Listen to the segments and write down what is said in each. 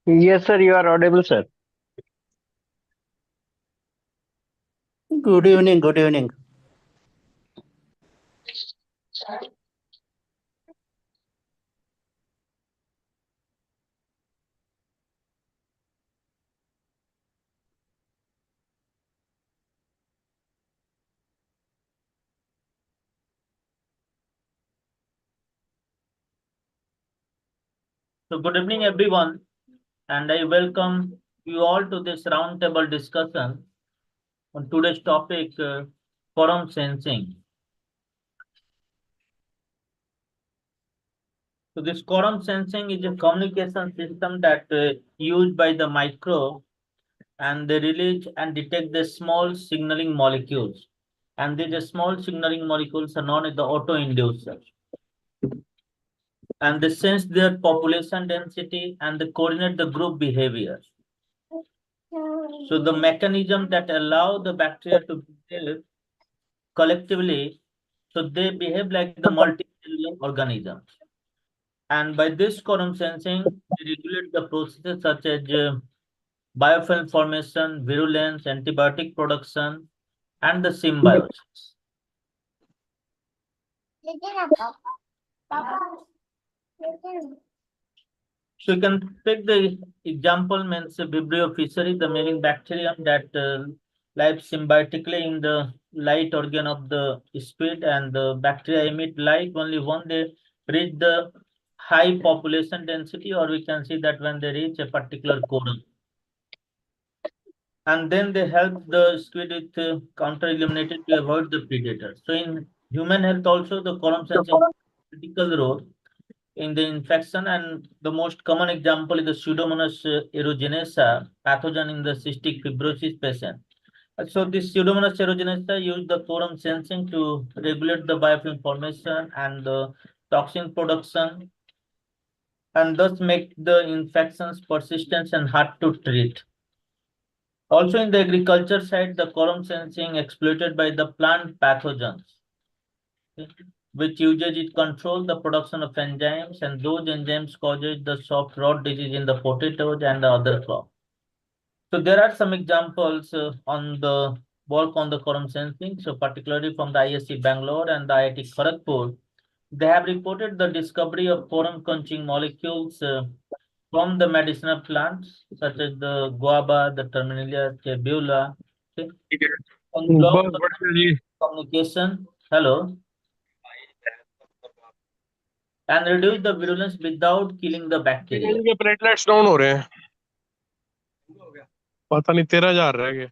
Yes, sir, you are audible, sir. Good evening, good evening. So, good evening, everyone, and I welcome you all to this roundtable discussion on today's topic, quorum sensing. So, this quorum sensing is a communication system that used by the micro, and they release and detect the small signaling molecules. And these small signaling molecules are known as the auto-inducers. And they sense their population density and they coordinate the group behavior. So the mechanism that allow the bacteria to behave collectively, so they behave like the multicellular organisms. And by this quorum sensing, they regulate the processes such as biofilm formation, virulence, antibiotic production, and the symbiosis. So you can take the example means Vibrio fischeri, the marine bacterium that lives symbiotically in the light organ of the squid, and the bacteria emit light only when they reach the high population density, or we can see that when they reach a particular quorum. And then they help the squid with counter illuminated to avoid the predator. So in human health also, the quorum sensing critical role in the infection, and the most common example is the Pseudomonas aeruginosa pathogen in the cystic fibrosis patient. So this Pseudomonas aeruginosa use the quorum sensing to regulate the biofilm formation and the toxin production, and thus make the infections persistent and hard to treat. Also in the agriculture side, the quorum sensing exploited by the plant pathogens, which uses it control the production of enzymes, and those enzymes causes the soft rot disease in the potatoes and the other crop. So there are some examples on the work on the quorum sensing. So particularly from the ISC Bangalore and the IIT Kharagpur, they have reported the discovery of quorum quenching molecules from the medicinal plants such as the guava, the terminalia tabula, okay, and block बस the बढ़िया जी। communication. Hello. And reduce the virulence without killing the bacteria. इनके platelets down हो रहे हैं, पता नहीं 13,000 रह गए।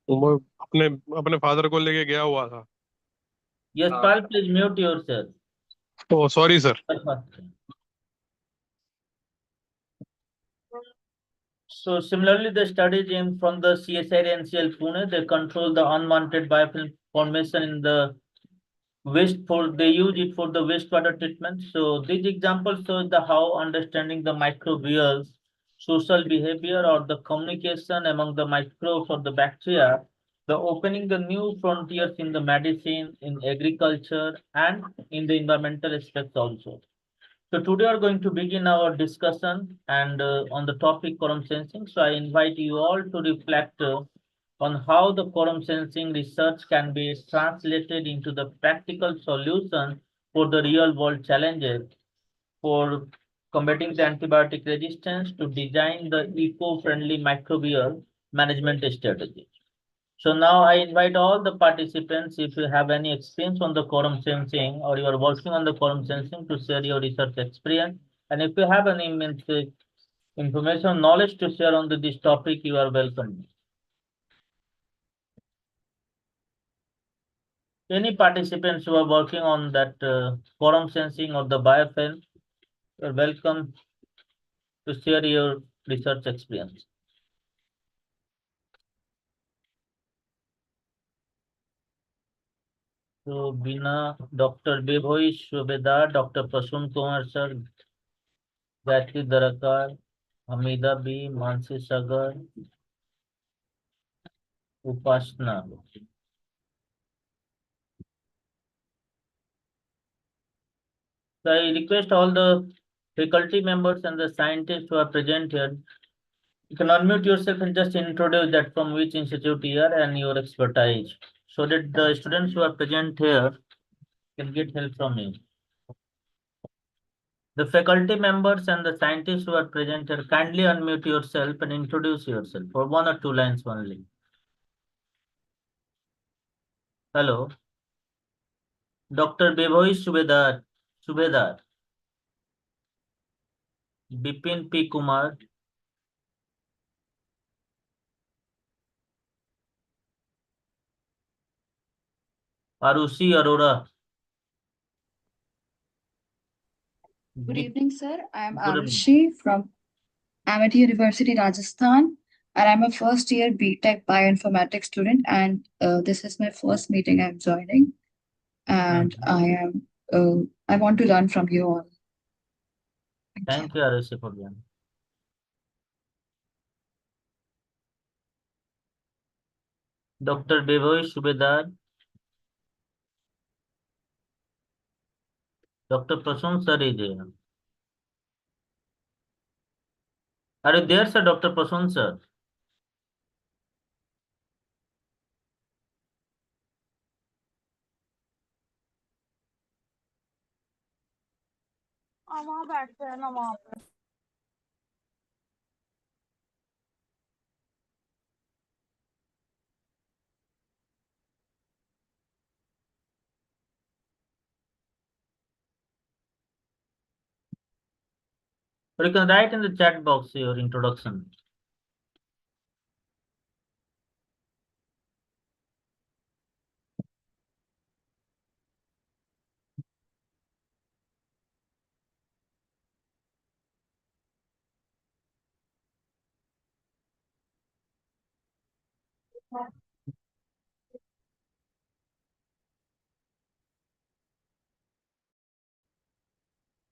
वो अपने अपने फादर को लेके गया हुआ था। Yes, Pal, please mute yourself. Oh sorry sir. So similarly, the studies in from the CSIR NCL Pune, they control the unwanted biofilm formation in the waste for they use it for the wastewater treatment. So these examples show the how understanding the microbial social behavior or the communication among the microbes or the bacteria, the opening the new frontiers in the medicine, in agriculture, and in the environmental aspects also. So today we are going to begin our discussion and on the topic quorum sensing. So I invite you all to reflect on how the quorum sensing research can be translated into the practical solution for the real world challenges, for combating the antibiotic resistance, to design the eco-friendly microbial management strategy. So now I invite all the participants, if you have any experience on the quorum sensing or you are working on the quorum sensing, to share your research experience. And if you have any information, knowledge to share on this topic, you are welcome. Any participants who are working on that quorum sensing or the biofilm, you are welcome to share your research experience. So Bina, Dr. Bebhoi Shubedar, Dr. Prasun Kumar sir, Gayatri Darakar, Hamida B, Mansi Sagar, Upasna. So I request all the faculty members and the scientists who are present here, you can unmute yourself and just introduce that from which institute you are and your expertise, so that the students who are present here can get help from you. The faculty members and the scientists who are present here, kindly unmute yourself and introduce yourself for 1 or 2 lines only. Hello. Dr. Bebhoy Subedar, Bipin P. Kumar, Arushi Arora. Good evening, sir. I am Good evening. Arushi from Amity University, Rajasthan, and I'm a first year BTech Bioinformatics student. And this is my first meeting I'm joining, and I want to learn from you all. Thank you, Arushi, for that. Dr. Bebhoy Subedar, Dr. Prasun sir is there. Are you there, sir, Dr. Prasun sir? वहाँ बैठते हैं ना वहाँ पे Or you can write in the chat box your introduction.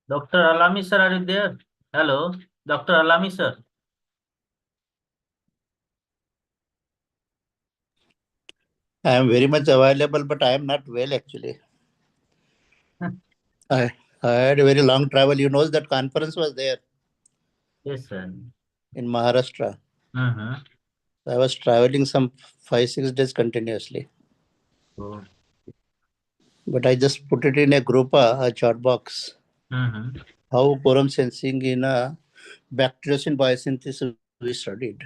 Dr. Alami sir, are you there? Hello, Dr. Alami sir. I am very much available, but I am not well actually. I had a very long travel. You know that conference was there Yes, sir. in Maharashtra. Mm-hmm. I was traveling some 5-6 days continuously. Oh. But I just put it in a group, a chat box. Mm-hmm. How quorum sensing in a bacteriocin biosynthesis we studied.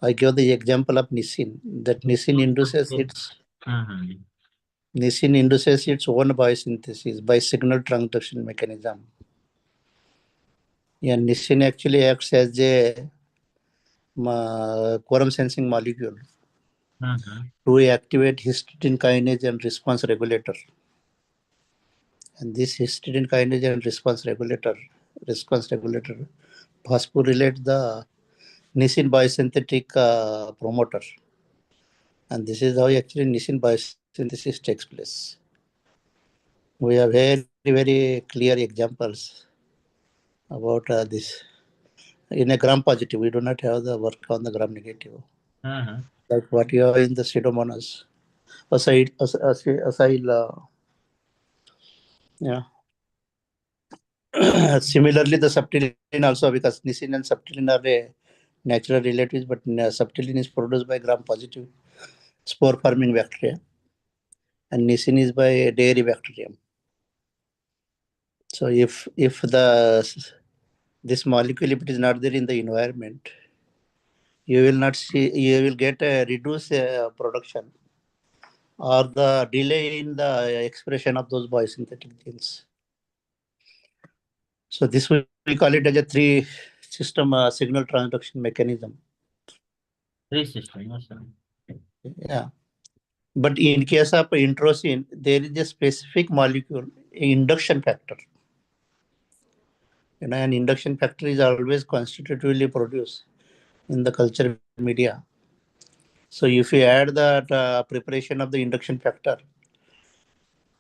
I give the example of nisin. That nisin induces Mm-hmm. its own biosynthesis by signal transduction mechanism. And nisin actually acts as a quorum sensing molecule Mm-hmm. to activate histidine kinase and response regulator. And this histidine kinase and response regulator phosphorylate the nisin biosynthetic promoter. And this is how actually nisin biosynthesis takes place. We have very, very clear examples about this. In a gram positive, we do not have the work on the gram negative. Mm-hmm. Like what you have in the pseudomonas. Acyl, yeah. Similarly, the subtilene also, because nisin and subtilene are natural relatives, but subtilene is produced by gram positive spore forming bacteria, and nisin is by dairy bacterium. So if this molecule, if it is not there in the environment, you will get a reduced production or the delay in the expression of those biosynthetic genes. So this we call it as a 3-system signal transduction mechanism. 3 system, yes, sir. Yeah. But in case of introsine, there is a specific molecule, induction factor. An induction factor is always constitutively produced in the culture media. So if you add that preparation of the induction factor,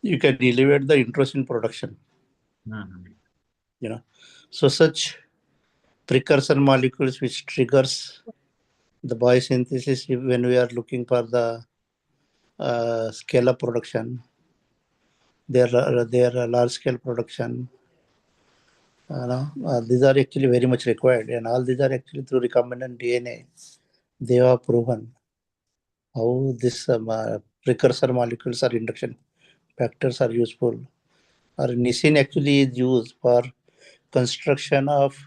you can elevate the introsine production. Mm-hmm. So such precursor molecules which triggers the biosynthesis when we are looking for the scale-up production, their large-scale production, These are actually very much required, and all these are actually through recombinant DNA. They have proven how this precursor molecules or induction factors are useful. Or nisin actually is used for construction of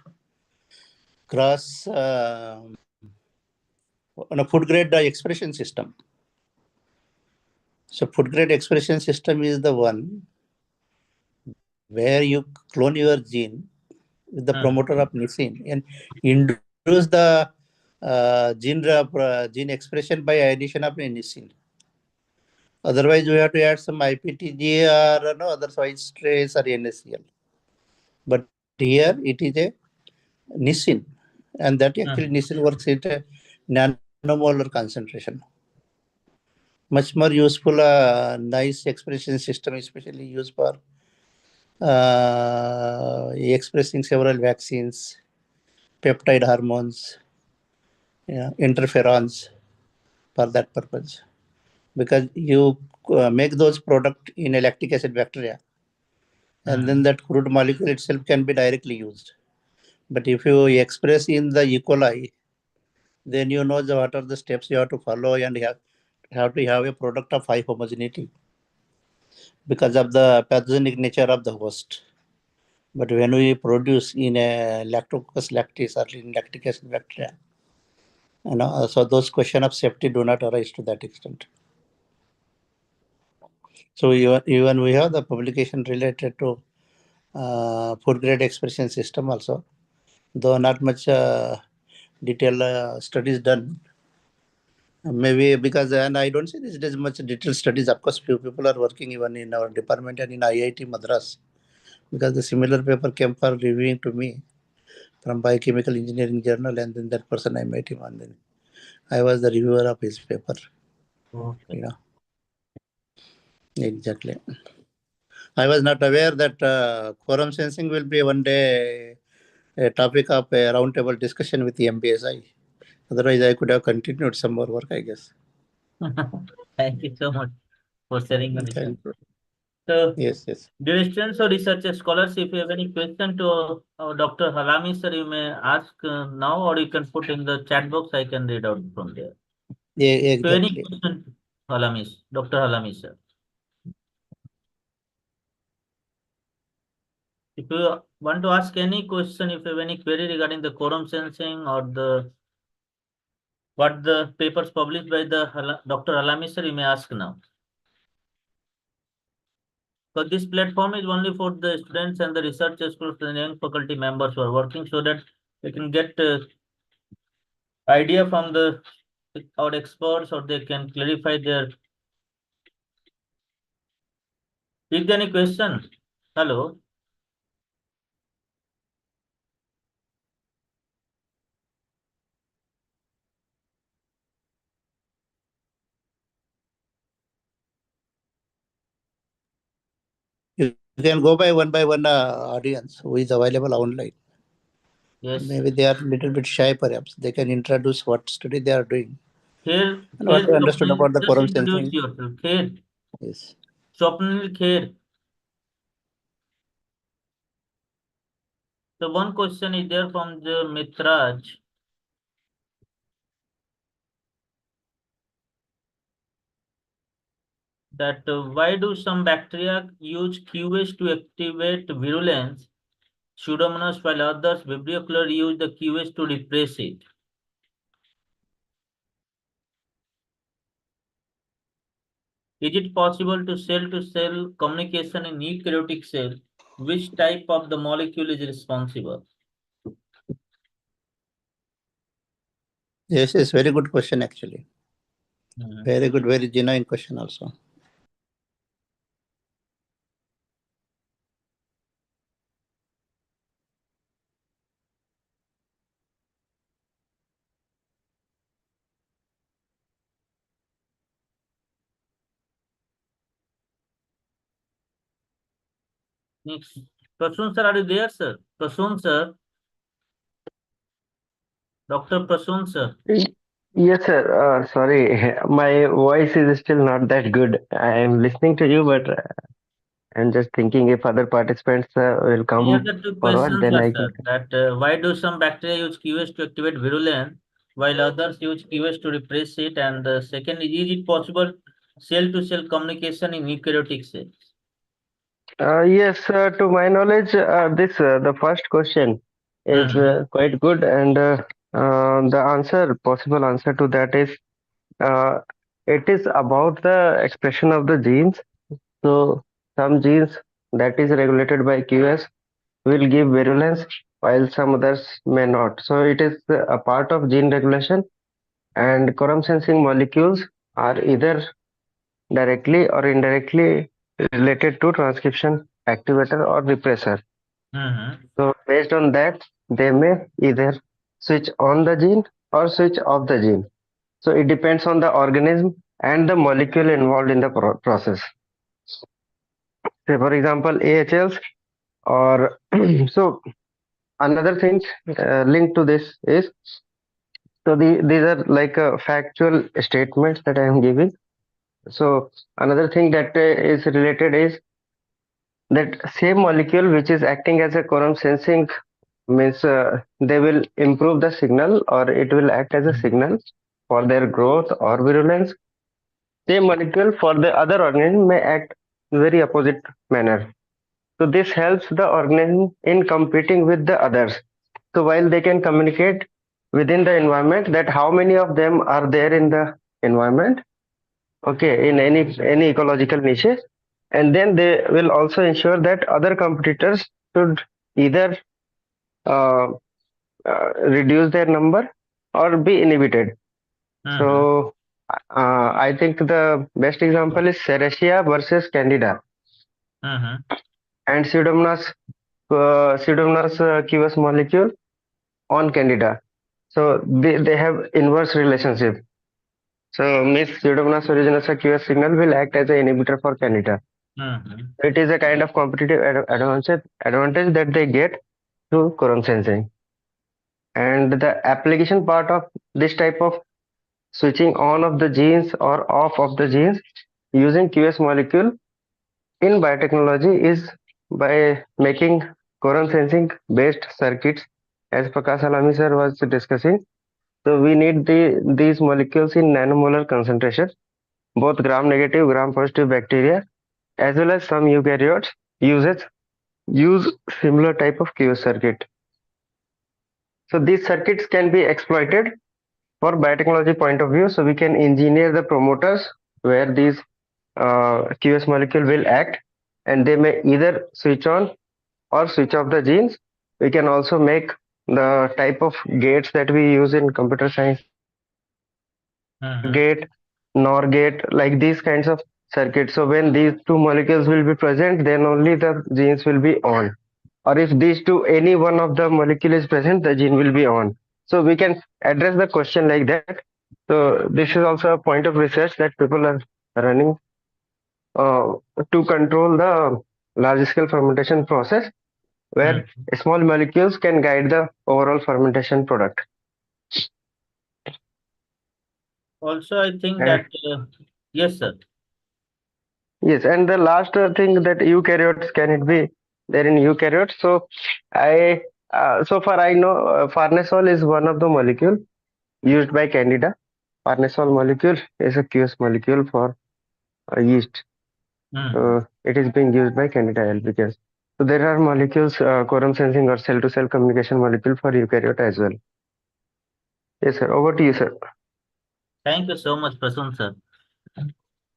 cross on a food grade expression system. So food grade expression system is the one where you clone your gene with the promoter of nisin and induce the gene expression by addition of nisin. Otherwise, we have to add some IPTG or no otherwise trace or NaCl. But here it is a nisin, and that actually nisin works at a nanomolar concentration. Much more useful, nice expression system, especially used for expressing several vaccines, peptide hormones, interferons for that purpose. Because you make those product in a lactic acid bacteria, and then that crude molecule itself can be directly used. But if you express in the E. coli, then you know what are the steps you have to follow, and you have to have a product of high homogeneity because of the pathogenic nature of the host. But when we produce in a Lactococcus lactis or in lactic acid bacteria, so those question of safety do not arise to that extent. So even we have the publication related to food grade expression system also, though not much detailed studies done. Maybe because, and I don't see this much detailed studies. Of course, few people are working even in our department and in IIT Madras, because the similar paper came for reviewing to me from Biochemical Engineering Journal, and then that person I met him, and then I was the reviewer of his paper. Okay. Exactly. I was not aware that quorum sensing will be one day a topic of a roundtable discussion with the MBSI. Otherwise, I could have continued some more work, I guess. Thank you so much for sharing the mission. Thank you. So, Yes. dear students or research scholars, if you have any question to Dr. Halami sir, you may ask now, or you can put in the chat box. I can read out from there. Yeah, So, any exactly. question, Dr. Halami sir? If you want to ask any question, if you have any query regarding the quorum sensing or what the papers published by the Dr. Halami sir, you may ask now. So this platform is only for the students and the researchers, and young faculty members who are working, so that they can get idea from our experts, or they can clarify their. Is there any question? Hello. You can go by one audience who is available online. Yes. Maybe they are a little bit shy, perhaps. They can introduce what study they are doing. Here, And what they understood about the just quorum introduce sensing. yourself. Here. Yes. Swapnil Kher. So one question is there from the Mitraj. That why do some bacteria use QS to activate virulence, Pseudomonas, while others, Vibrio chlor, use the QS to repress it? Is it possible to cell-to-cell communication in eukaryotic cell? Which type of the molecule is responsible? Yes, yes, very good question actually. Very good, very genuine question also. Next. Prasoon sir, are you there, sir? Prasoon sir. Dr. Prasoon sir. Yes, sir. Sorry, my voice is still not that good. I am listening to you, but I'm just thinking if other participants will Here come the two forward, questions then are, I sir, can. that why do some bacteria use QS to activate virulence while others use QS to repress it? And the second is it possible cell-to-cell communication in eukaryotic cells? Yes, to my knowledge, this the first question is quite good, and the possible answer to that is uh, it is about the expression of the genes. So some genes that is regulated by QS will give virulence, while some others may not. So it is a part of gene regulation, and quorum sensing molecules are either directly or indirectly related to transcription activator or repressor. So based on that, they may either switch on the gene or switch off the gene. So it depends on the organism and the molecule involved in the process. Say for example, AHLs or so another thing linked to this is these are like factual statements that I am giving. So another thing that is related is that same molecule which is acting as a quorum sensing means they will improve the signal or it will act as a signal for their growth or virulence. Same molecule for the other organism may act very opposite manner. So this helps the organism in competing with the others. So while they can communicate within the environment that how many of them are there in the environment, okay, in any ecological niche, and then they will also ensure that other competitors should either uh, reduce their number or be inhibited. So I think the best example is Serratia versus Candida and Pseudomonas cuvus molecule on Candida. So they have inverse relationship. So Miss Pseudomonas aeruginosa cuvus signal will act as an inhibitor for Candida. It is a kind of competitive advantage that they get through quorum sensing. And the application part of this type of switching on of the genes or off of the genes using QS molecule in biotechnology is by making quorum sensing based circuits, as Prakash Alami sir was discussing. So we need these molecules in nanomolar concentration. Both gram-negative, gram-positive bacteria as well as some eukaryotes use similar type of QS circuit. So these circuits can be exploited for biotechnology point of view. So we can engineer the promoters where these QS molecule will act, and they may either switch on or switch off the genes. We can also make the type of gates that we use in computer science, AND gate, NOR gate, like these kinds of circuits. So when these two molecules will be present, then only the genes will be on. Or if these two, any one of the molecule is present, the gene will be on. So we can address the question like that. So this is also a point of research that people are running uh, to control the large scale fermentation process where small molecules can guide the overall fermentation product. Also, I think And that yes, sir. yes, and the last thing that eukaryotes, can it be there in eukaryotes? So I so far I know farnesol is one of the molecule used by Candida. Farnesol molecule is a QS molecule for yeast. It is being used by Candida albicans. So there are molecules, quorum sensing or cell-to-cell communication molecule for eukaryote as well. Yes, sir. Over to you, sir. Thank you so much, Prasun sir.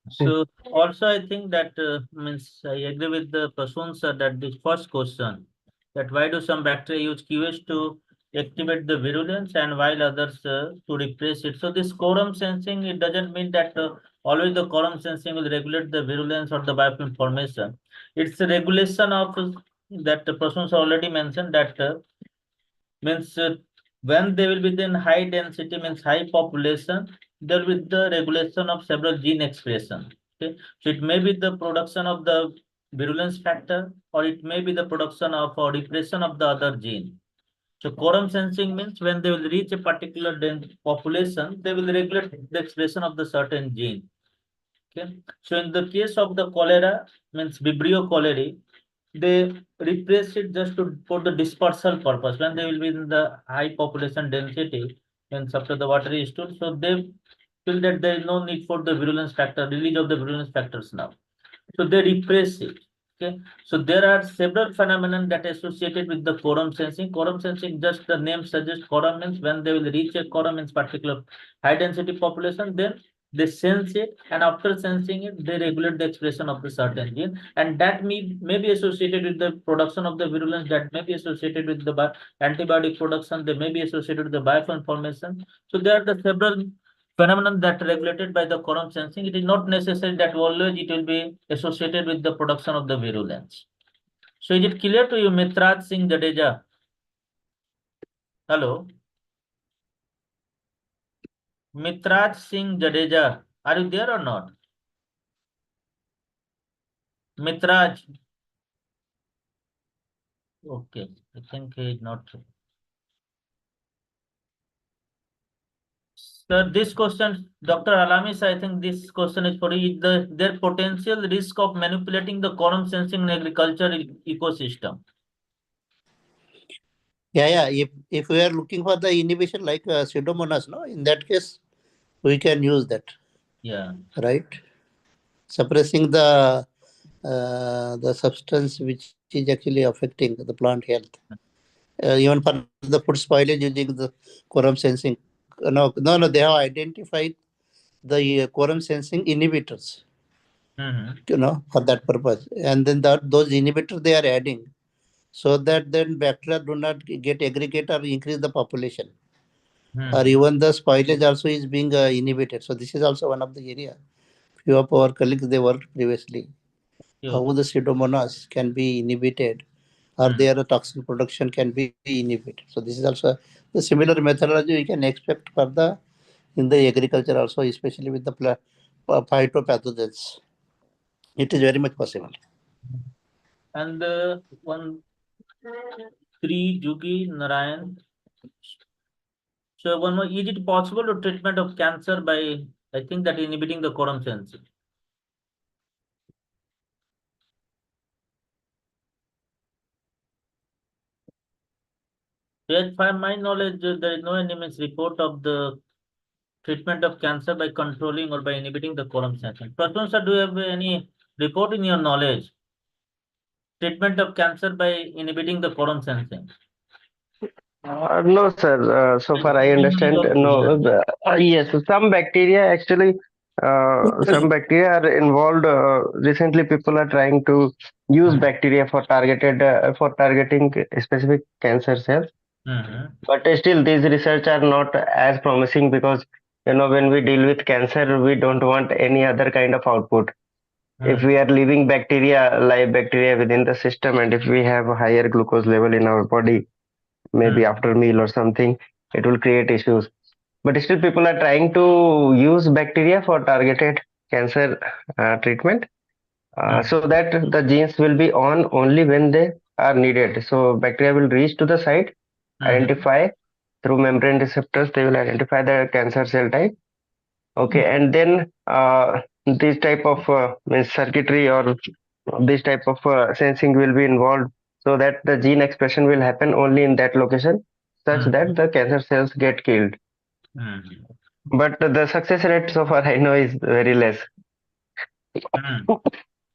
So also I think that means I agree with the Prasun sir that this first question, that why do some bacteria use QS to activate the virulence and while others to repress it. So this quorum sensing, it doesn't mean that always the quorum sensing will regulate the virulence or the biofilm formation. It's a regulation of that the Prasun already mentioned that means when they will be in high density means high population, there will be the regulation of several gene expression. Okay, so it may be the production of the virulence factor or it may be the production of or repression of the other gene. So quorum sensing means when they will reach a particular population, they will regulate the expression of the certain gene. Okay. So in the case of the cholera, means Vibrio cholerae, they repress it just for the dispersal purpose. When they will be in the high population density, when after the water is stored, so they feel that there is no need for the virulence factor, release of the virulence factors now. So they repress it. Okay. So there are several phenomena that associated with the quorum sensing. Quorum sensing, just the name suggests, quorum means when they will reach a quorum means particular high density population, then they sense it, and after sensing it, they regulate the expression of the certain gene, and that may be associated with the production of the virulence, that may be associated with the antibiotic production, they may be associated with the biofilm formation. So there are the several phenomenon that regulated by the quorum sensing. It is not necessary that always it will be associated with the production of the virulence. So is it clear to you, Mitraj Singh Jadeja? Hello? Mitraj Singh Jadeja, are you there or not? Mitraj? Okay, I think he is not. Sir, this question, Dr. Alamis, I think this question is for you. Their potential risk of manipulating the quorum sensing in agriculture ecosystem. Yeah. If we are looking for the inhibition like Pseudomonas, no, in that case, we can use that. Yeah. Right? Suppressing the substance which is actually affecting the plant health. Even for the food spoilage using the quorum sensing. No, they have identified the quorum sensing inhibitors, for that purpose. And then those inhibitors they are adding so that then bacteria do not get aggregate or increase the population. Or even the spoilage also is being inhibited. So this is also one of the area. Few of our colleagues, they worked previously. How the Pseudomonas can be inhibited or their toxic production can be inhibited. So this is also the similar methodology we can expect for the in the agriculture also, especially with the phytopathogens. It is very much possible. And one three Jugi Narayan. So one more, is it possible to treatment of cancer by, I think that inhibiting the quorum sensing? As by my knowledge, there is no any means report of the treatment of cancer by controlling or by inhibiting the quorum sensing. Prasun sir, do you have any report in your knowledge? Treatment of cancer by inhibiting the quorum sensing? No, sir. So far, I understand. No. Yes, some bacteria are involved. Recently, people are trying to use bacteria for targeting specific cancer cells. But still, these research are not as promising because when we deal with cancer, we don't want any other kind of output. If we are leaving live bacteria within the system, and if we have a higher glucose level in our body, maybe after meal or something, it will create issues. But still, people are trying to use bacteria for targeted cancer treatment, so that the genes will be on only when they are needed. So bacteria will reach to the site, identify through membrane receptors, they will identify the cancer cell type. Okay, and then this type of means circuitry or this type of sensing will be involved so that the gene expression will happen only in that location such that the cancer cells get killed. But the success rate so far I know is very less.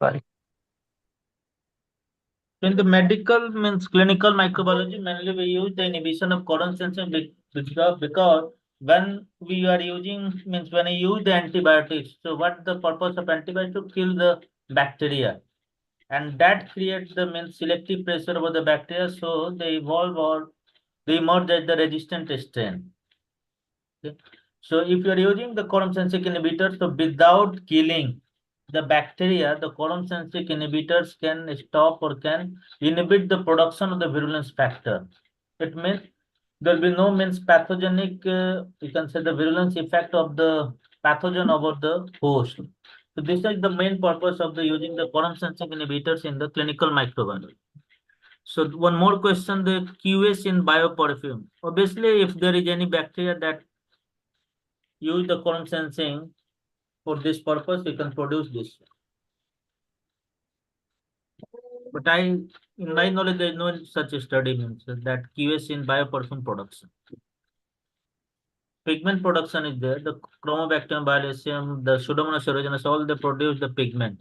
Sorry. In the medical means clinical microbiology, mainly we use the inhibition of quorum sensing because when we are using means when you use the antibiotics, so what the purpose of antibiotics to kill the bacteria, and that creates the means selective pressure over the bacteria, so they evolve or they emerge as the resistant strain. Okay. So if you are using the quorum sensing inhibitor, so without killing the bacteria, the quorum sensing inhibitors can stop or can inhibit the production of the virulence factor. It means there will be no means pathogenic, you can say the virulence effect of the pathogen over the host. So this is the main purpose of the using the quorum sensing inhibitors in the clinical microbiology. So one more question, the QS in bioperfume. Obviously, if there is any bacteria that use the quorum sensing, for this purpose, you can produce this. But in my knowledge, there is no such study means that QS in bioperfume production. Pigment production is there. The chromobacterium, violacinium, the Pseudomonas aerogenes, all they produce the pigment,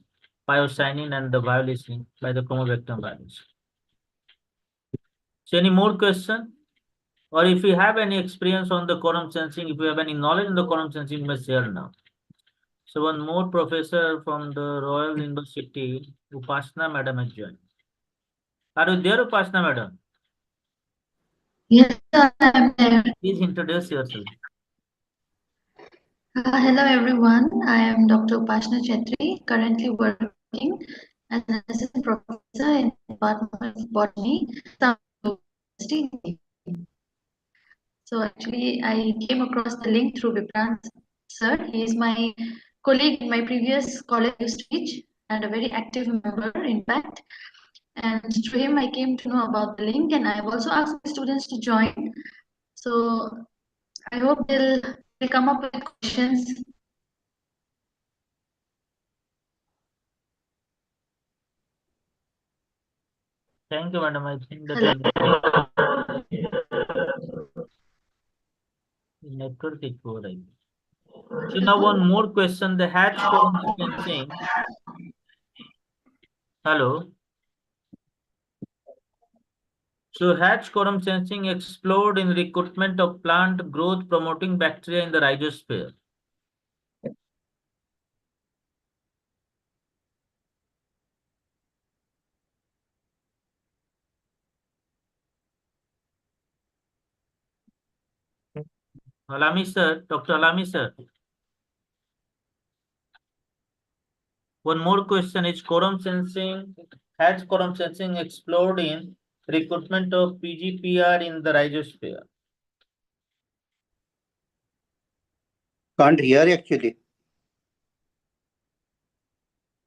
biocyanin and the violacin by the chromobacterium violacinium. So any more question? Or if you have any experience on the quorum sensing, if you have any knowledge in the quorum sensing, you may share now. So one more professor from the Royal University, Upasna Madam has joined. Are you there, Upasna Madam? Yes, sir, I'm there. Please introduce yourself. Hello, everyone. I am Dr. Upashna Chetri, currently working as an assistant professor in the Department of Botany, Tamil University. So actually, I came across the link through Vikrant sir. He is my colleague in my previous college used to teach and a very active member, in fact. And through him, I came to know about the link, and I've also asked my students to join. So I hope they'll come up with questions. Thank you, madam. I think that network is poor. So now one more question. The hatch quorum sensing. Hello. So hatch quorum sensing explode in recruitment of plant growth promoting bacteria in the rhizosphere. Alami sir, Dr. Alami sir. One more question is quorum sensing, hatch quorum sensing explode in recruitment of PGPR in the rhizosphere. Can't hear actually.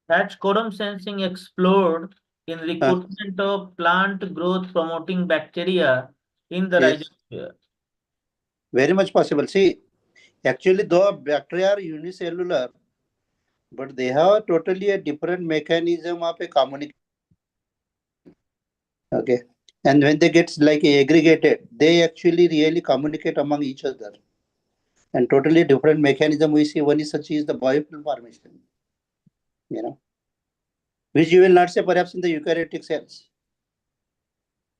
Hatch quorum sensing explode in recruitment of plant growth promoting bacteria in the Yes. rhizosphere. Very much possible. See, actually, though bacteria are unicellular, but they have totally a different mechanism of a communication. Okay. And when they get like aggregated, they actually really communicate among each other. And totally different mechanism we see. One is such is the biofilm formation, which you will not say perhaps in the eukaryotic cells.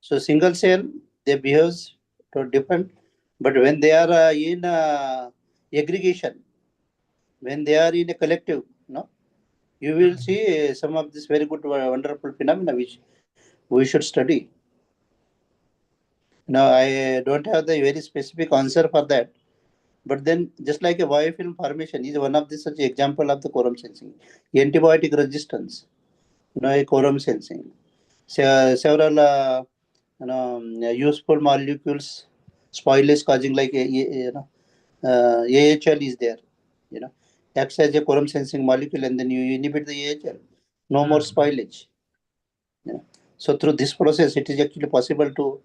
So single cell, they behaves different, but when they are in aggregation, when they are in a collective, you will see some of this very good, wonderful phenomena which we should study. Now, I don't have the very specific answer for that, but then just like a biofilm formation is one of the such example of the quorum sensing. Antibiotic resistance, a quorum sensing. Several useful molecules spoilage causing like AHL is there, acts as a quorum sensing molecule, and then you inhibit the AHL, no more spoilage. So through this process, it is actually possible to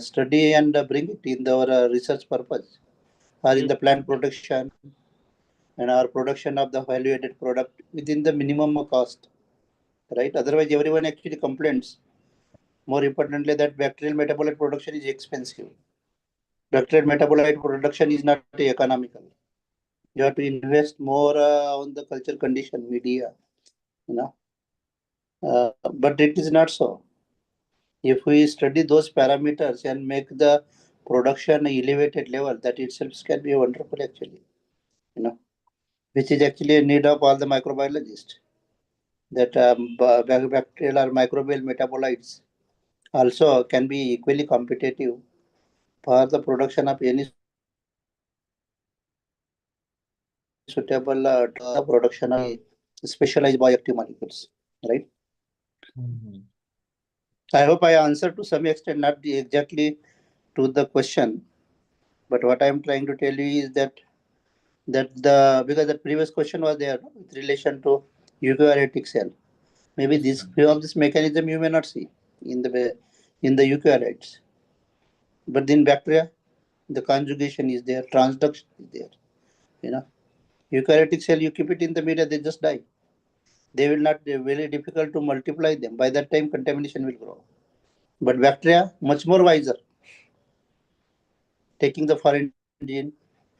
study and bring it in our research purpose or in the plant production and our production of the value-added product within the minimum cost, right? Otherwise, everyone actually complains. More importantly, that bacterial metabolite production is expensive. Bacterial metabolite production is not economical. You have to invest more on the culture condition media, but it is not so. If we study those parameters and make the production elevated level, that itself can be wonderful actually, which is actually a need of all the microbiologists. That bacterial or microbial metabolites also can be equally competitive for the production of any suitable production of specialized bioactive molecules, right? I hope I answered to some extent, not exactly to the question, but what I am trying to tell you is that because the previous question was there with relation to eukaryotic cell. Maybe this few of this mechanism you may not see in the eukaryotes, but in bacteria, the conjugation is there, transduction is there, Eukaryotic cell, you keep it in the media, they just die. They will not, very difficult to multiply them. By that time, contamination will grow. But bacteria, much more wiser, taking the foreign gene,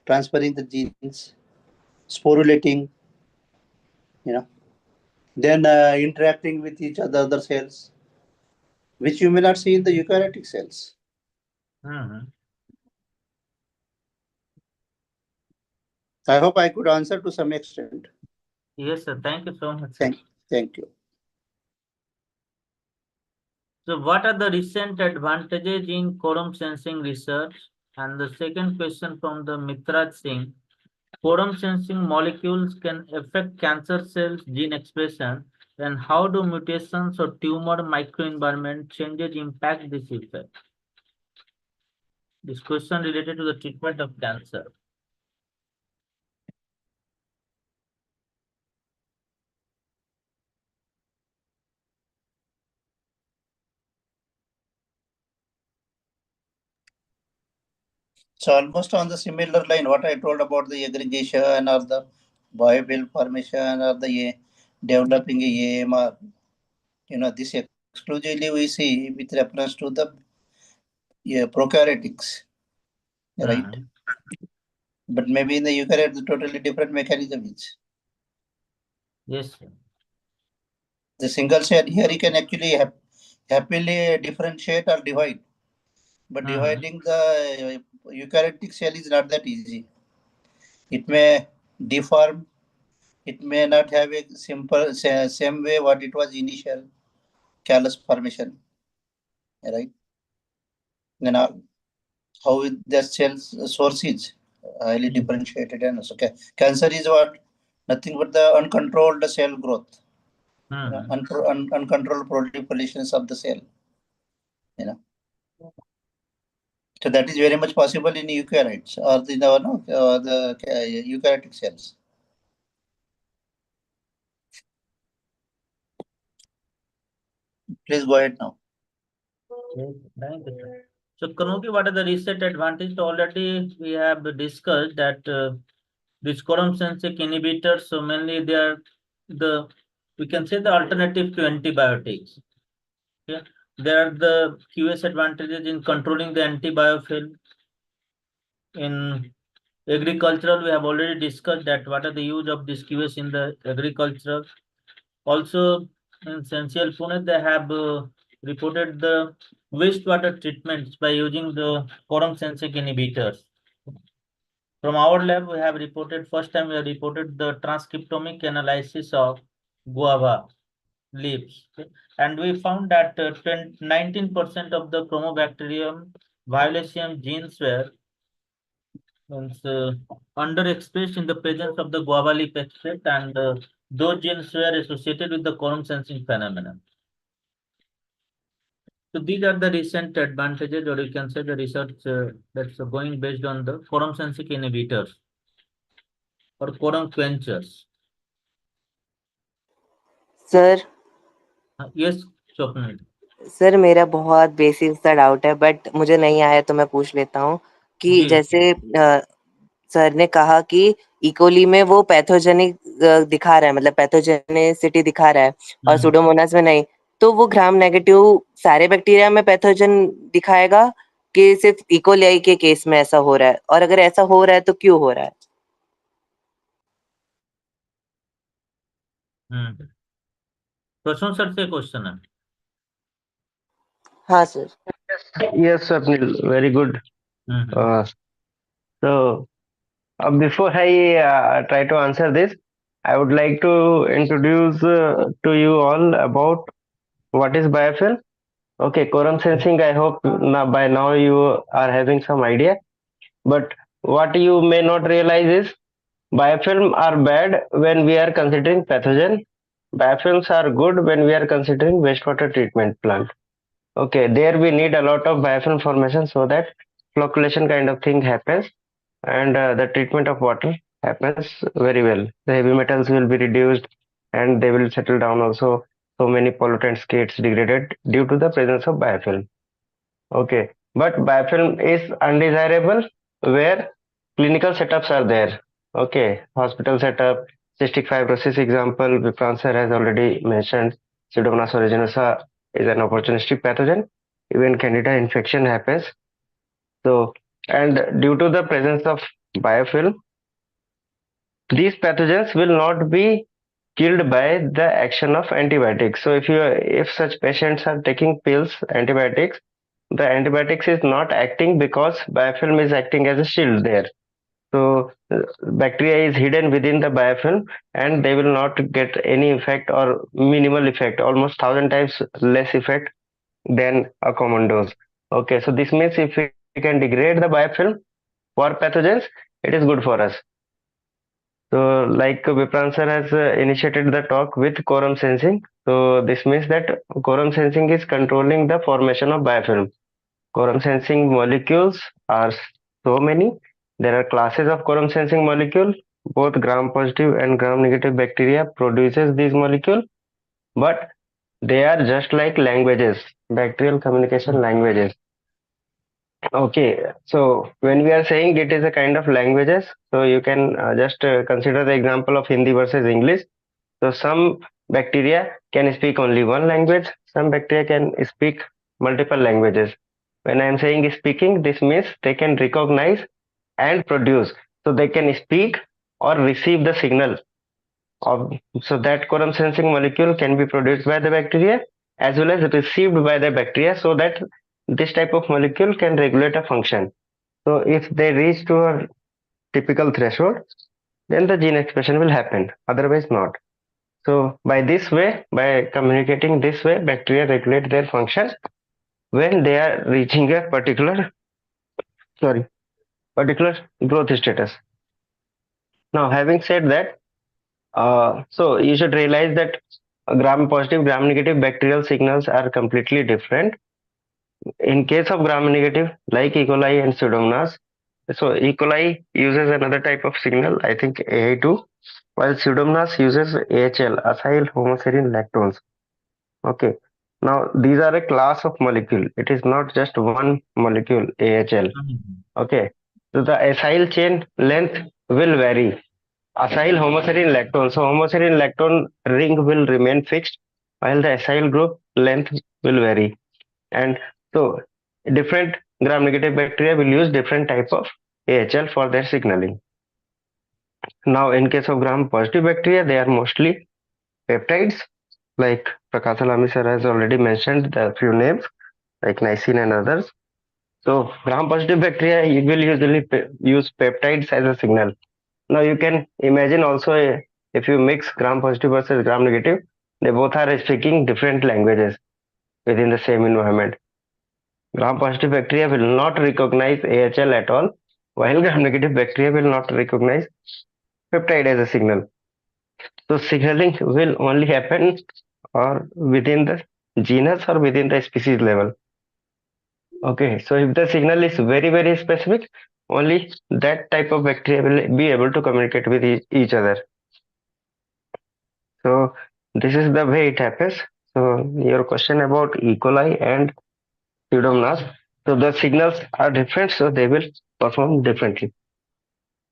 transferring the genes, sporulating, then interacting with each other cells, which you may not see in the eukaryotic cells. I hope I could answer to some extent. Yes, sir. Thank you so much, sir. Thank you. So what are the recent advantages in quorum sensing research? And the second question from the Mitraj Singh, quorum sensing molecules can affect cancer cells gene expression, and how do mutations or tumor microenvironment changes impact this effect? This question related to the treatment of cancer. So almost on the similar line, what I told about the aggregation or the biobuild formation or the developing a AMR, this exclusively we see with reference to the prokaryotics, right? But maybe in the eukaryote, the totally different mechanism is. Yes, sir. The single cell here, you can actually happily differentiate or divide. But dividing the eukaryotic cell is not that easy. It may deform. It may not have a simple same way what it was initial callus formation, right? And how the cell's source is highly differentiated, and so cancer is what nothing but the uncontrolled cell growth, uncontrolled proliferations of the cell, So that is very much possible in eukaryotes or the eukaryotic cells. Please go ahead now. Yes, thank you, sir. So, Kanuki, what are the recent advantages? Already we have discussed that these quorum sensing inhibitors, so mainly they are we can say the alternative to antibiotics. Yeah, there are the QS advantages in controlling the antibiofilm. In agricultural, we have already discussed that what are the use of this QS in the agricultural. Also, in Sensial Pune, they have reported the wastewater treatments by using the quorum sensing inhibitors. From our lab, we have reported, first time we have reported the transcriptomic analysis of guava leaves. Okay? And we found that 19% of the Chromobacterium violaceum genes were underexpressed in the presence of the guava leaf extract, and those genes were associated with the quorum sensing phenomenon. So these are the recent advantages, or you can say the research that's going based on the quorum sensing inhibitors or quorum quenchers. Sir Yes, Swapnil. Sir मेरा बहुत basic सा doubt है but मुझे नहीं आया तो मैं पूछ लेता हूँ कि जी। जैसे सर ने कहा कि इकोली में वो पैथोजेनिक दिखा रहा है, मतलब पैथोजेनिसिटी दिखा रहा है और सुडोमोनास में नहीं, तो वो ग्राम नेगेटिव सारे बैक्टीरिया में पैथोजन दिखाएगा कि सिर्फ इकोलाई के केस में ऐसा हो रहा है, और अगर ऐसा हो रहा है तो क्यों हो रहा है? प्रश्न सर से क्वेश्चन है। हाँ sir. Yes, Swapnil, very good. So, before I try to answer this, I would like to introduce to you all about what is biofilm. Okay, quorum sensing, I hope by now you are having some idea. But what you may not realize is biofilm are bad when we are considering pathogen. Biofilms are good when we are considering wastewater treatment plant. Okay, there we need a lot of biofilm formation so that flocculation kind of thing happens, and the treatment of water happens very well. The heavy metals will be reduced and they will settle down also. So many pollutants gets degraded due to the presence of biofilm. Okay, but biofilm is undesirable where clinical setups are there. Okay, hospital setup, cystic fibrosis example, Vikrant sir has already mentioned. Pseudomonas aeruginosa is an opportunistic pathogen. Even candida infection happens. So, and due to the presence of biofilm, these pathogens will not be killed by the action of antibiotics. So if such patients are taking pills, antibiotics, the antibiotics is not acting because biofilm is acting as a shield there. So bacteria is hidden within the biofilm and they will not get any effect or minimal effect, almost 1,000 times less effect than a common dose. Okay, so this means if we can degrade the biofilm for pathogens, it is good for us. So, like Vipran sir has initiated the talk with quorum sensing. So, this means that quorum sensing is controlling the formation of biofilm. Quorum sensing molecules are so many. There are classes of quorum sensing molecule. Both gram-positive and gram-negative bacteria produces these molecule, but they are just like languages, bacterial communication languages. Okay, so when we are saying it is a kind of languages, so you can just consider the example of Hindi versus English. So some bacteria can speak only one language, some bacteria can speak multiple languages. When I am saying speaking, this means they can recognize and produce. So they can speak or receive the signal of, so that quorum sensing molecule can be produced by the bacteria as well as received by the bacteria so that this type of molecule can regulate a function. So if they reach to a typical threshold, then the gene expression will happen, otherwise not. So by this way, by communicating this way, bacteria regulate their function when they are reaching a sorry, particular growth status. Now, having said that, so you should realize that gram-positive, gram-negative bacterial signals are completely different. In case of gram-negative, like E. coli and Pseudomonas, so E. coli uses another type of signal, I think AA2, while Pseudomonas uses AHL, acyl homoserine lactones. Okay. Now these are a class of molecule. It is not just one molecule AHL. Okay. So the acyl chain length will vary. Acyl homoserine lactone. So homoserine lactone ring will remain fixed while the acyl group length will vary. And so different gram-negative bacteria will use different type of AHL for their signaling. Now in case of gram-positive bacteria, they are mostly peptides, like Prakash Alami sir has already mentioned the few names like niacin and others. So gram-positive bacteria will usually use peptides as a signal. Now you can imagine also if you mix gram-positive versus gram-negative, they both are speaking different languages within the same environment. Gram-positive bacteria will not recognize AHL at all, while gram-negative bacteria will not recognize peptide as a signal. So signaling will only happen or within the genus or within the species level. Okay, so if the signal is very specific, only that type of bacteria will be able to communicate with each other. So this is the way it happens. So your question about E. coli and Pseudomonas, so the signals are different, so they will perform differently.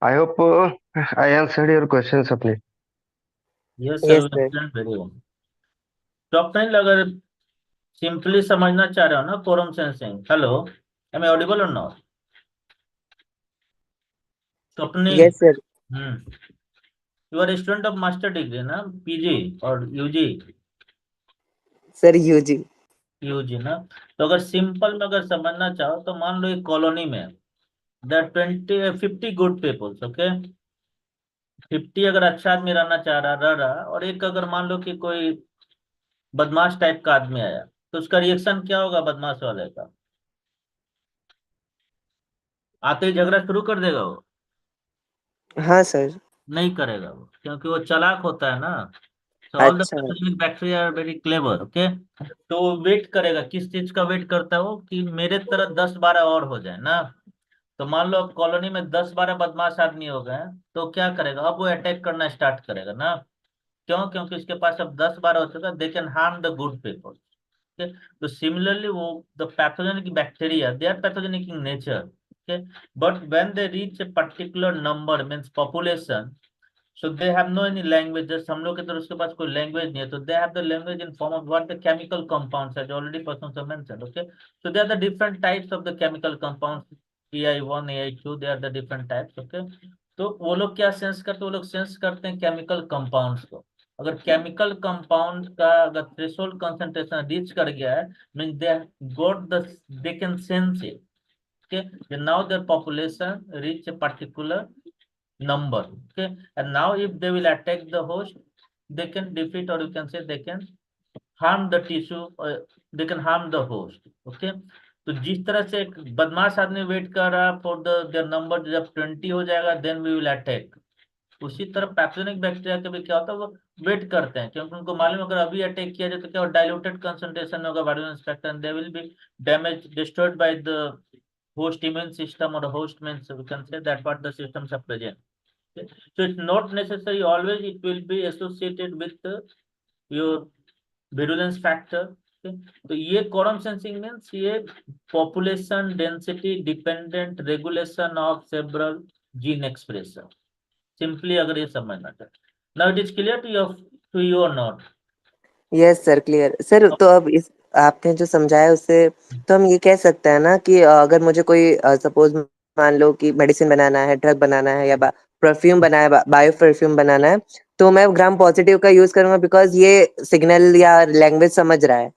I hope I answered your question, Sapni. Yes, Yes, sir. sir. Very well. Swapnil, अगर simply समझना चाह रहे हो ना quorum sensing, hello, am I audible or not? Swapnil, Yes, sir. You are student of master degree ना, PG or UG? Sir, UG. UG ना, तो अगर सिंपल में अगर समझना चाहो तो मान लो एक कॉलोनी में देयर 50 गुड पीपल्स, ओके, 50 अगर अच्छा आदमी रहना चाह रहा रह रहा, और एक अगर मान लो कि कोई बदमाश टाइप का आदमी आया, तो उसका रिएक्शन क्या होगा बदमाश वाले का? आते ही झगड़ा शुरू कर देगा वो? हाँ सर. नहीं करेगा वो, क्योंकि वो चालाक होता है ना। So all the अच्छा. pathogenic bacteria are very clever, okay? तो वो वेट करेगा, किस चीज का वेट करता है वो, कि मेरे तरह 10-12 और हो जाए ना। तो मान लो अब कॉलोनी में 10-12 बदमाश आदमी हो गए हैं, तो क्या करेगा, अब वो अटैक करना स्टार्ट करेगा ना। क्यों? क्योंकि उसके पास अब 10-12 हो चुका, they can harm the good people. तो सिमिलरली वो the pathogenic bacteria, they are pathogenic in nature, Okay, but when they reach a particular number, means population, so they have no any language. Just हम लोग के तरफ उसके पास कोई language नहीं है, तो they have the language in form of what the chemical compounds, as already person have mentioned. Okay, so they are the different types of the chemical compounds, AI1, AI2, they are the different types. Okay, तो वो लोग क्या sense करते हैं? वो लोग sense करते हैं केमिकल कंपाउंड्स को। अगर केमिकल कंपाउंड का अगर थ्रेशोल्ड कंसंट्रेशन रीच कर गया है, mean they got the, they can sense it. Okay, now their population reach a particular number. Okay, and now if they will attack the host, they can defeat, or you can say they can harm the tissue, they can harm the host. Okay, तो जिस तरह से एक बदमाश आदमी wait कर रहा for the their number, जब 20 हो जाएगा देन वी विल अटैक, उसी तरह पैथोजेनिक बैक्टीरिया के भी क्या होता है, वो वेट करते हैं, क्योंकि उनको मालूम है अगर अभी अटैक किया जाए तो क्या डाइल्यूटेड कंसंट्रेशन होगा viral spectrum, they will be damage destroyed by the host immune system, or host means we can say that what the systems are present. Okay? So it's not necessary always it will be associated with your virulence factor. Okay? तो ये quorum sensing means ये population density dependent regulation of several gene expression. Simply अगर ये समझना चाहे, now it is clear to you or not? Yes sir, clear sir. तो अब इस आपने जो समझाया उससे तो हम ये कह सकते हैं ना कि अगर मुझे कोई सपोज मान लो कि मेडिसिन बनाना है, ड्रग बनाना है, या परफ्यूम बनाना है, बायो परफ्यूम बनाना है, तो मैं ग्राम पॉजिटिव का यूज करूंगा बिकॉज ये सिग्नल या लैंग्वेज समझ रहा है।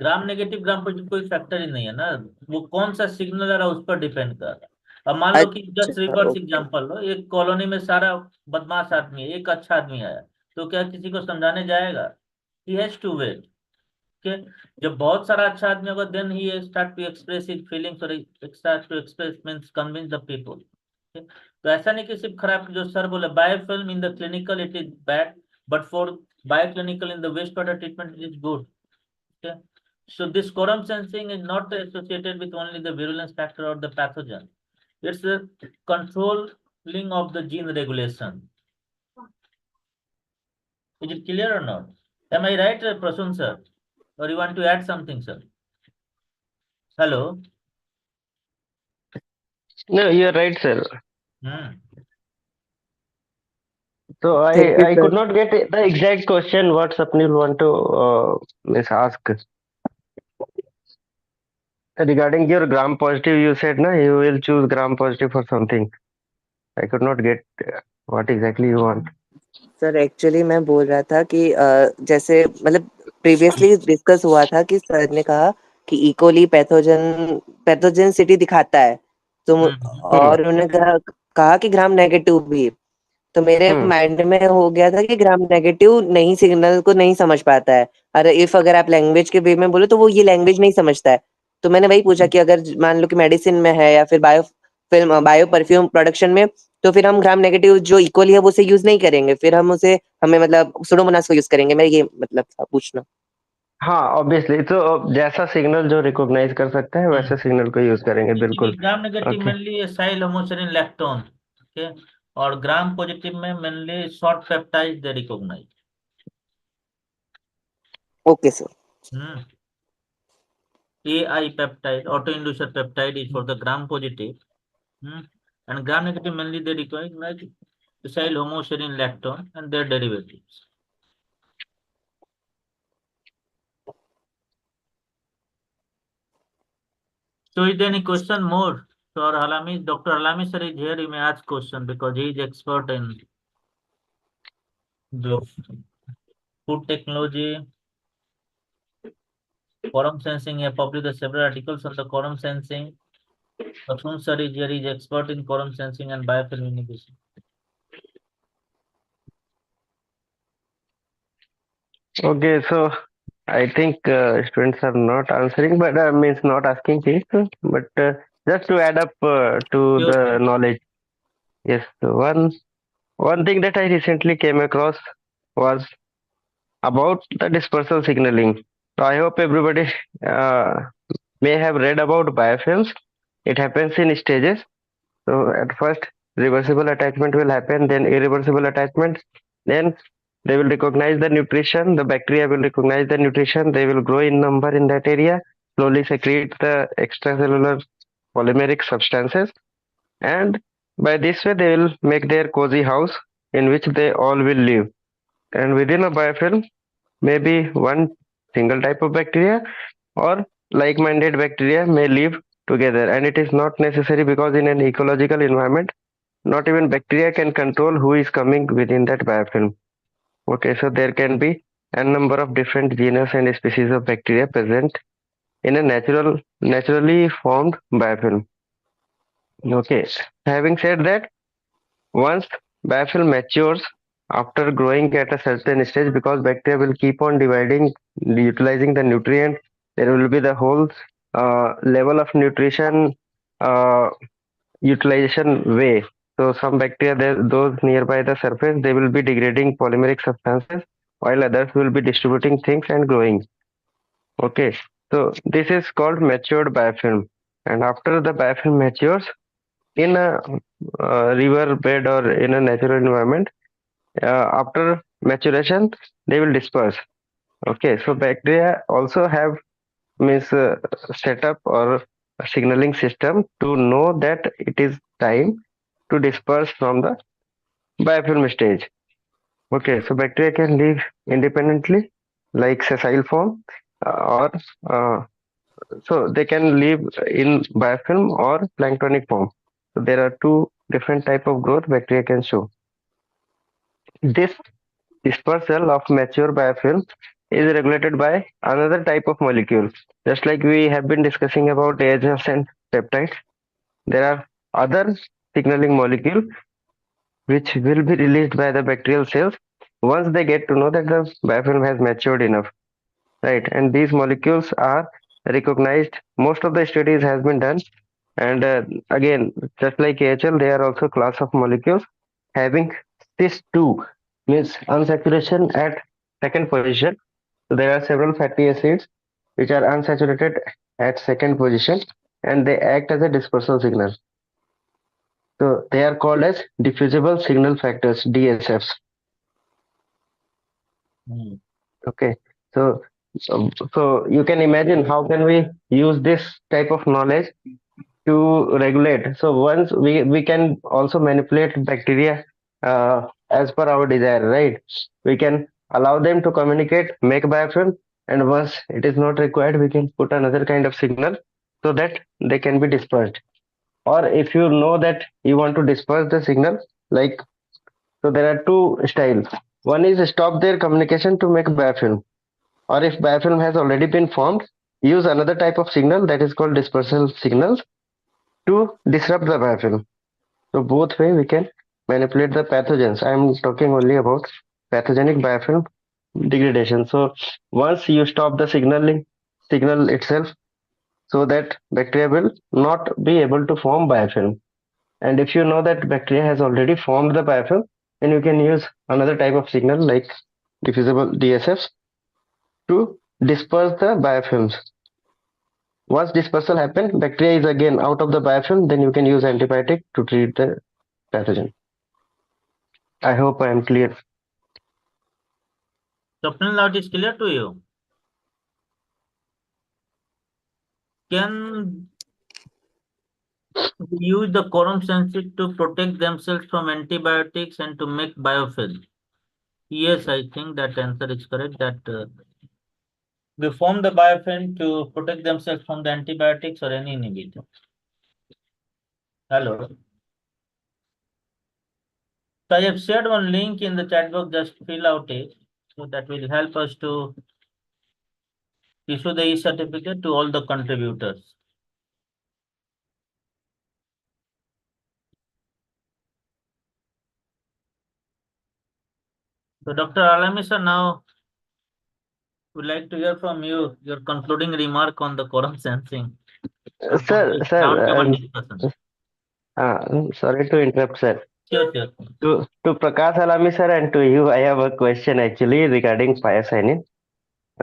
ग्राम नेगेटिव ग्राम पॉजिटिव कोई फैक्टर ही नहीं है ना, वो कौन सा सिग्नल आ रहा है उस पर डिपेंड कर रहा है। अब मान लो कि जस्ट अच्छा, रिवर्स एग्जांपल लो, एक कॉलोनी में सारा बदमाश आदमी है, एक अच्छा आदमी आया, तो क्या किसी को समझाने जाएगा? He has to wait. Okay, जब बहुत सारा अच्छा आदमी होगा then he start to express his feelings, और start to express means convince the people. तो ऐसा नहीं कि सिर्फ खराब, जो सर बोले biofilm in the clinical it is bad, but for bioclinical in the waste water treatment it is good. Okay, so this quorum sensing is not associated with only the virulence factor or the pathogen. It's the controlling of the gene regulation. Is it clear or not? Am I right, Prasun sir? Or you want to add something, sir? Hello? No, you're right, sir. Hmm. So Thank you, I sir. could not get the exact question what Sapnil want to ask. Regarding your gram positive, you said na you will choose gram positive for something. I could not get what exactly you want. Sir actually मैं बोल रहा था कि जैसे मतलब previously discuss हुआ था कि सर ने कहा कि इकोली पैथोजेनिसिटी दिखाता है, तो और उन्होंने कहा कि ग्राम नेगेटिव भी। तो मेरे माइंड में हो गया था कि ग्राम नेगेटिव नहीं, सिग्नल को नहीं समझ पाता है, और इफ अगर आप लैंग्वेज के वे में बोले तो वो ये लैंग्वेज नहीं समझता है। तो मैंने वही पूछा कि अगर मान लो कि मेडिसिन में है या फिर बायो परफ्यूम प्रोडक्शन में, तो फिर हम ग्राम नेगेटिव जो इक्वली है वो उसे यूज नहीं करेंगे, फिर हम उसे हमें मतलब सुडोमोनास को यूज करेंगे। मैं ये मतलब था पूछना। हाँ ऑब्वियसली, तो जैसा सिग्नल जो रिकॉग्नाइज कर सकता है वैसे सिग्नल को यूज करेंगे, बिल्कुल। Gram negative okay mainly acyl homoserine lactone, okay, और ग्राम पॉजिटिव में mainly short peptide they recognize. Okay sir. AI peptide, autoinducer peptide is for the gram positive, and gram negative mainly they recognize acyl homoserine lactone and their derivatives. So is there any question more for Halami? Dr. Halami sir is here, you may ask question because he is expert in the food technology, quorum sensing. He has published several articles on the quorum sensing. Prasun sir is here, he is expert in quorum sensing and biofilm inhibition. Okay, so I think students are not answering, but means not asking things, but just to add up to Sure. the knowledge. Yes, one thing that I recently came across was about the dispersal signaling. So I hope everybody may have read about biofilms. It happens in stages. So at first, reversible attachment will happen, then irreversible attachment, then they will recognize the nutrition, the bacteria will recognize the nutrition, they will grow in number in that area, slowly secrete the extracellular polymeric substances, and by this way they will make their cozy house in which they all will live. And within a biofilm, maybe one single type of bacteria or like-minded bacteria may live together. And it is not necessary, because in an ecological environment, not even bacteria can control who is coming within that biofilm. Okay, so there can be a number of different genus and species of bacteria present in a naturally formed biofilm. Okay, having said that, once biofilm matures after growing at a certain stage, because bacteria will keep on dividing, utilizing the nutrient, there will be the whole level of nutrition uh, utilization way. So some bacteria, those nearby the surface, they will be degrading polymeric substances, while others will be distributing things and growing. Okay, so this is called matured biofilm. And after the biofilm matures in a river bed or in a natural environment, after maturation, they will disperse. Okay, so bacteria also have means setup or a signaling system to know that it is time to disperse from the biofilm stage. Okay, so bacteria can live independently, like sessile form, or so they can live in biofilm or planktonic form. So there are two different type of growth bacteria can show. This dispersal of mature biofilm is regulated by another type of molecule. Just like we have been discussing about AHS and peptides, there are other signaling molecule which will be released by the bacterial cells once they get to know that the biofilm has matured enough, right? And these molecules are recognized. Most of the studies has been done, and again, just like AHL, they are also class of molecules having cis2, means unsaturation at second position. So there are several fatty acids which are unsaturated at second position, and they act as a dispersal signal. So they are called as diffusible signal factors, DSFs. Okay, so so you can imagine how can we use this type of knowledge to regulate. So once we can also manipulate bacteria as per our desire, right? We can allow them to communicate, make biofilm, and once it is not required, we can put another kind of signal so that they can be dispersed. Or if you know that you want to disperse the signal, like, so there are two styles. One is stop their communication to make biofilm, or if biofilm has already been formed, use another type of signal that is called dispersal signals to disrupt the biofilm. So both way we can manipulate the pathogens. I am talking only about pathogenic biofilm degradation. So once you stop the signal itself, so that bacteria will not be able to form biofilm. And if you know that bacteria has already formed the biofilm, then you can use another type of signal like diffusible DSFs to disperse the biofilms. Once dispersal happens, bacteria is again out of the biofilm, then you can use antibiotic to treat the pathogen. I hope I am clear. Swapnil, now it is clear to you. Can we use the quorum sensing to protect themselves from antibiotics and to make biofilm? Yes, I think that answer is correct. That they form the biofilm to protect themselves from the antibiotics or any inhibitor. Hello. So I have shared one link in the chat box. Just fill out it. So that will help us to issue the e-certificate to all the contributors. So Dr. Alami sir, now we'd like to hear from you your concluding remark on the quorum sensing. Sir, Roundtable discussion. sorry to interrupt, sir. Sure, sure. To Prakash Alami sir and to you, I have a question actually regarding pyacinin.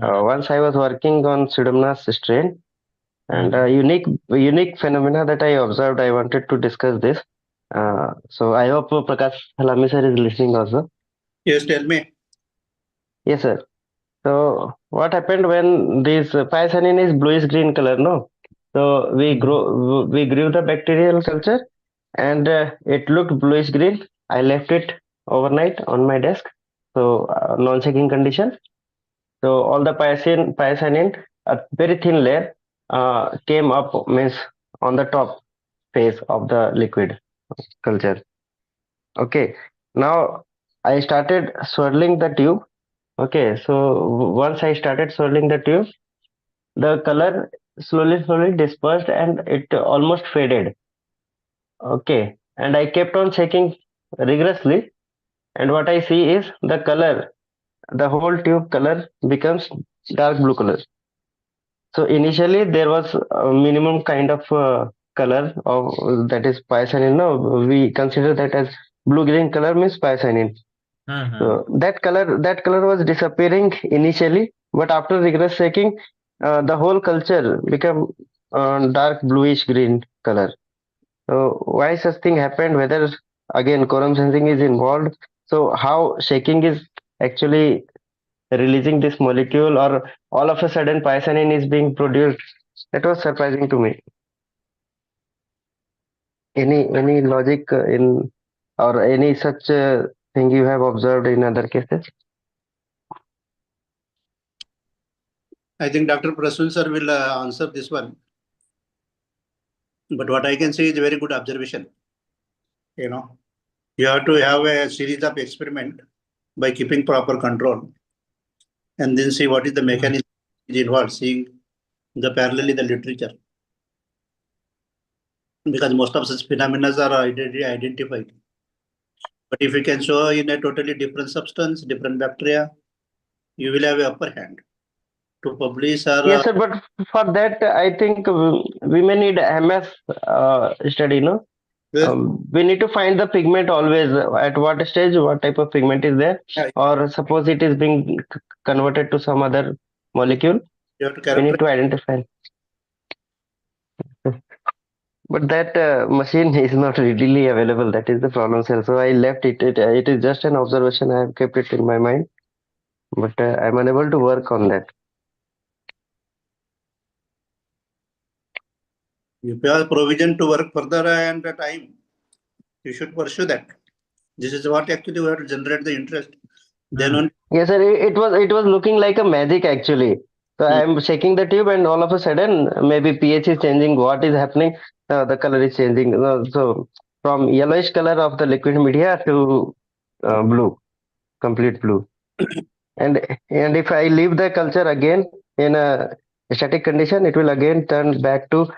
Once I was working on Pseudomonas strain, and a unique phenomena that I observed. I wanted to discuss this. So I hope Prakash Alami sir is listening also. Yes, tell me. Yes, sir. So what happened when this pyacinin is bluish green color, no? So we grew the bacterial culture, and it looked bluish green. I left it overnight on my desk, so non-checking condition. So all the pyocenin, a very thin layer, came up, means on the top phase of the liquid culture. Okay, now I started swirling the tube. Okay, so once I started swirling the tube, the color slowly dispersed and it almost faded. Okay, and I kept on checking rigorously, and what I see is the whole tube color becomes dark blue color. So initially there was a minimum kind of color of that is pyocenin. No, we consider that as blue green color means pyocenin. So that color was disappearing initially, but after rigorous checking, the whole culture became dark bluish green color. So why such thing happened? Whether again quorum sensing is involved. So how shaking is actually releasing this molecule, or all of a sudden pyocenin is being produced? That was surprising to me. Any logic in, or any such thing you have observed in other cases? I think Dr. Prasun sir will answer this one. But what I can say is a very good observation. You know, you have to have a series of experiment by keeping proper control, and then see what is the mechanism involved, seeing the parallel in the literature. Because most of such phenomena are already identified. But if you can show in a totally different substance, different bacteria, you will have an upper hand to publish or Yes, sir, but for that, I think we may need MS study, no? We need to find the pigment always. At what stage, what type of pigment is there, or suppose it is being converted to some other molecule, you have to we need to identify. But that machine is not readily available. That is the problem, sir. So I left it. It is just an observation. I have kept it in my mind, but I'm unable to work on that. If you have provision to work further and the time, you should pursue that. This is what actually we have to generate the interest. Then on. Yes, sir. It was looking like a magic actually. So I'm shaking the tube, and all of a sudden, maybe pH is changing. What is happening? The color is changing. So from yellowish color of the liquid media to blue, complete blue. And if I leave the culture again in a static condition, it will again turn back to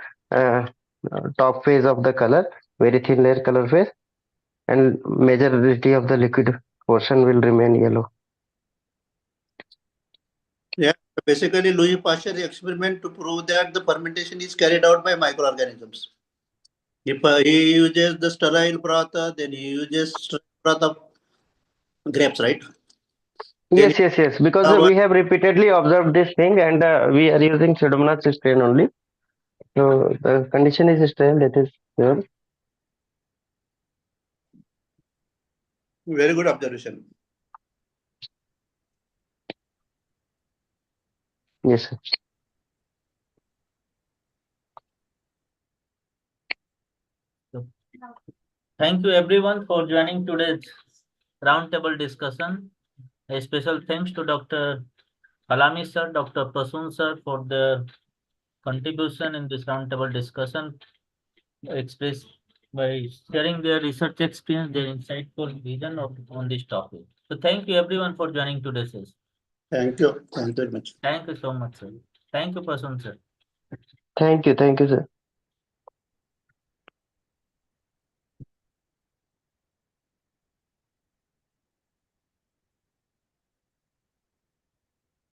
top phase of the color, very thin layer color phase, and majority of the liquid portion will remain yellow. Yeah, basically Louis Pasteur experiment to prove that the fermentation is carried out by microorganisms. If he uses the sterile broth, then he uses sterile broth of grapes, right? Yes. Because we have repeatedly observed this thing, and we are using Pseudomonas strain only. So the condition is sterile. That is sure. Very good observation. Yes, sir. Thank you everyone for joining today's roundtable discussion. A special thanks to Dr. Alami sir, Dr. Prasun sir for their contribution in this roundtable discussion, expressed by sharing their research experience, their insightful vision on this topic. So thank you everyone for joining today's session. Thank you. Thank you very much. Thank you so much, sir. Thank you, Prasun sir. Thank you, sir.